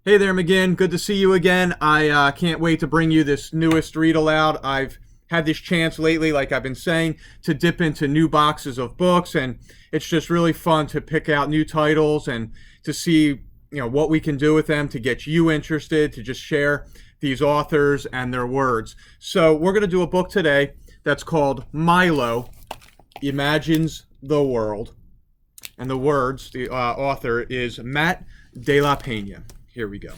Hey there, McGinn. Good to see you again. I can't wait to bring you this newest read aloud. I've had this chance lately, like I've been saying, to dip into new boxes of books, and it's just really fun to pick out new titles and to see, what we can do with them to get you interested, to just share these authors and their words. So we're going to do a book today that's called Milo Imagines the World. And the author is Matt De La Pena. Here we go.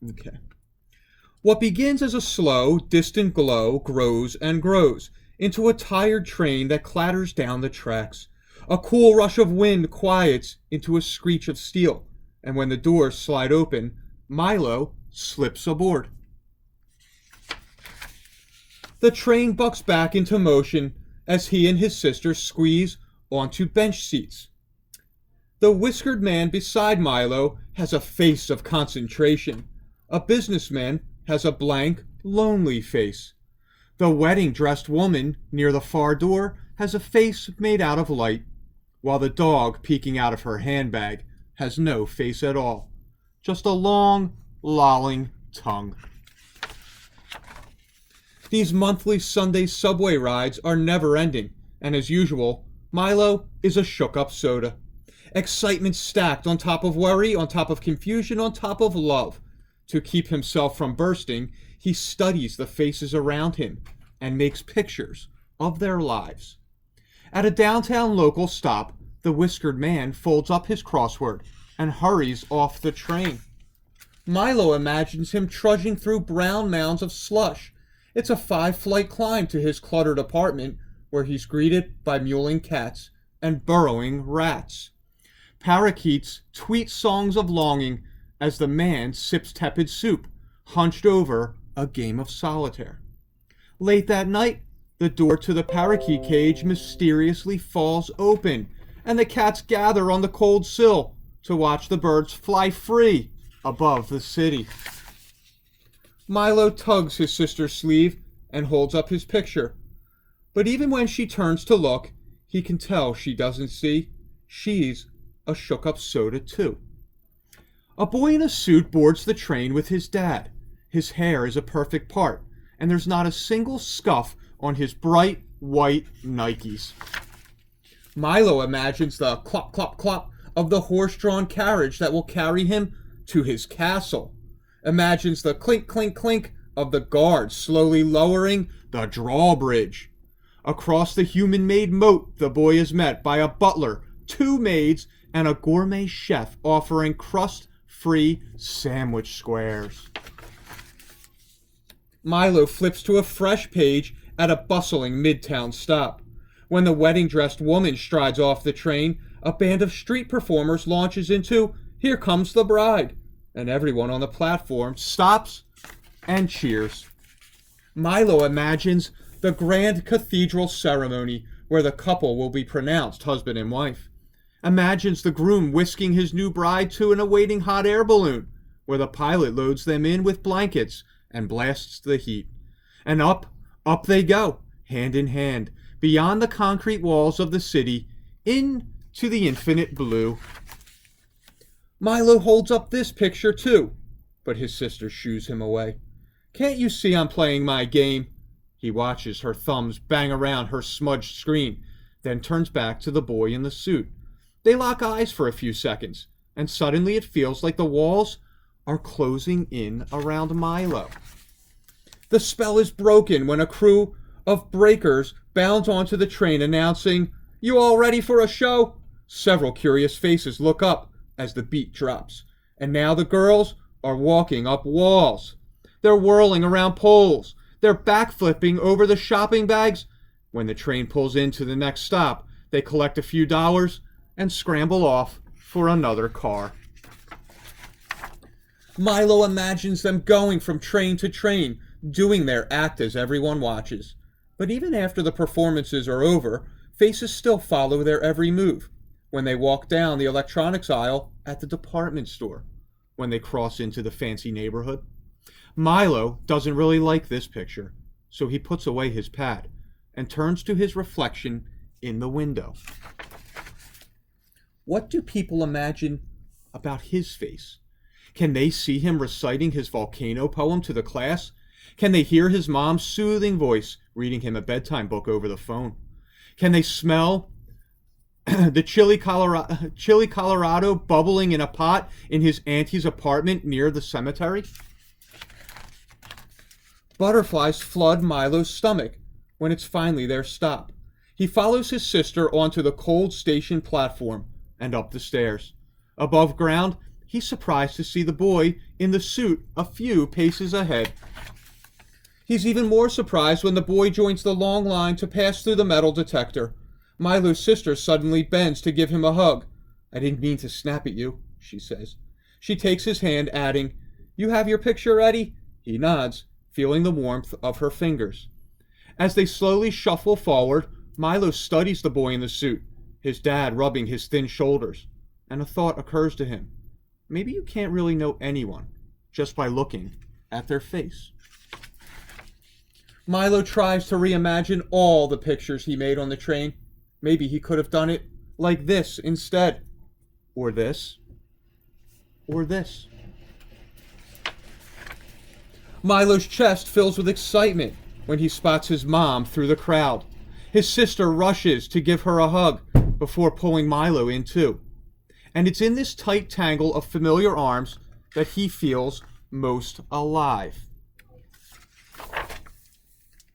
Okay. What begins as a slow, distant glow grows and grows into a tired train that clatters down the tracks. A cool rush of wind quiets into a screech of steel, and when the doors slide open, Milo slips aboard. The train bucks back into motion as he and his sister squeeze onto bench seats. The whiskered man beside Milo has a face of concentration. A businessman has a blank, lonely face. The wedding-dressed woman near the far door has a face made out of light, while the dog peeking out of her handbag has no face at all, just a long, lolling tongue. These monthly Sunday subway rides are never-ending, and as usual, Milo is a shook-up soda. Excitement stacked on top of worry, on top of confusion, on top of love. To keep himself from bursting, he studies the faces around him and makes pictures of their lives. At a downtown local stop, the whiskered man folds up his crossword and hurries off the train. Milo imagines him trudging through brown mounds of slush. It's a 5-flight climb to his cluttered apartment, where he's greeted by mewling cats and burrowing rats. Parakeets tweet songs of longing as the man sips tepid soup, hunched over a game of solitaire. Late that night, the door to the parakeet cage mysteriously falls open, and the cats gather on the cold sill to watch the birds fly free above the city. Milo tugs his sister's sleeve and holds up his picture. But even when she turns to look, he can tell she doesn't see. She's a shook-up soda, too. A boy in a suit boards the train with his dad. His hair is a perfect part, and there's not a single scuff on his bright, white Nikes. Milo imagines the clop, clop, clop of the horse-drawn carriage that will carry him to his castle. Imagines the clink, clink, clink of the guards slowly lowering the drawbridge. Across the human-made moat, the boy is met by a butler, 2 maids, and a gourmet chef offering crust-free sandwich squares. Milo flips to a fresh page at a bustling midtown stop. When the wedding-dressed woman strides off the train, a band of street performers launches into "Here Comes the Bride," and everyone on the platform stops and cheers. Milo imagines the grand cathedral ceremony where the couple will be pronounced husband and wife. Imagines the groom whisking his new bride to an awaiting hot air balloon, where the pilot loads them in with blankets and blasts the heat. And up they go, hand in hand, beyond the concrete walls of the city, into the infinite blue. Milo holds up this picture too, but his sister shoos him away. "Can't you see I'm playing my game?" He watches her thumbs bang around her smudged screen, then turns back to the boy in the suit. They lock eyes for a few seconds, and suddenly it feels like the walls are closing in around Milo. The spell is broken when a crew of breakers bounds onto the train announcing, "You all ready for a show?" Several curious faces look up as the beat drops, and now the girls are walking up walls. They're whirling around poles. They're backflipping over the shopping bags. When the train pulls into the next stop, they collect a few dollars and scramble off for another car. Milo imagines them going from train to train, doing their act as everyone watches. But even after the performances are over, faces still follow their every move. When they walk down the electronics aisle at the department store, when they cross into the fancy neighborhood. Milo doesn't really like this picture, so he puts away his pad, and turns to his reflection in the window. What do people imagine about his face? Can they see him reciting his volcano poem to the class? Can they hear his mom's soothing voice reading him a bedtime book over the phone? Can they smell the chili Colorado bubbling in a pot in his auntie's apartment near the cemetery? Butterflies flood Milo's stomach when it's finally their stop. He follows his sister onto the cold station platform and up the stairs. Above ground, he's surprised to see the boy in the suit a few paces ahead. He's even more surprised when the boy joins the long line to pass through the metal detector. Milo's sister suddenly bends to give him a hug. "I didn't mean to snap at you," she says. She takes his hand, adding, "You have your picture ready?" He nods, feeling the warmth of her fingers. As they slowly shuffle forward, Milo studies the boy in the suit, his dad rubbing his thin shoulders, and a thought occurs to him. Maybe you can't really know anyone just by looking at their face. Milo tries to reimagine all the pictures he made on the train. Maybe he could have done it like this instead. Or this. Or this. Milo's chest fills with excitement when he spots his mom through the crowd. His sister rushes to give her a hug before pulling Milo in too. And it's in this tight tangle of familiar arms that he feels most alive.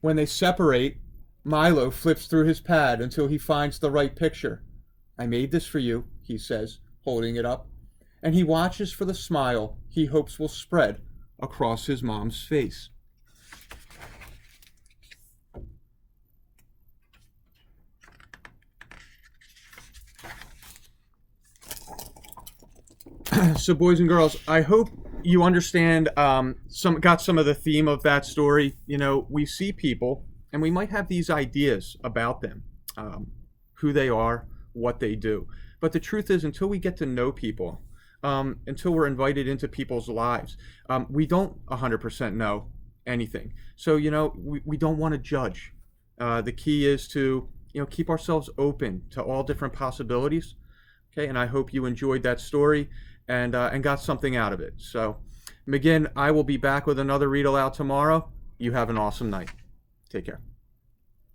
When they separate, Milo flips through his pad until he finds the right picture. "I made this for you," he says, holding it up, and he watches for the smile he hopes will spread across his mom's face. So, boys and girls, I hope you understand got some of the theme of that story. You know, we see people and we might have these ideas about them, who they are, what they do. But the truth is, until we get to know people, until we're invited into people's lives, we don't 100% know anything. So, you know, we don't want to judge. The key is to, you know, keep ourselves open to all different possibilities. Okay, and I hope you enjoyed that story and got something out of it. So, again, I will be back with another read aloud tomorrow. You have an awesome night. Take care.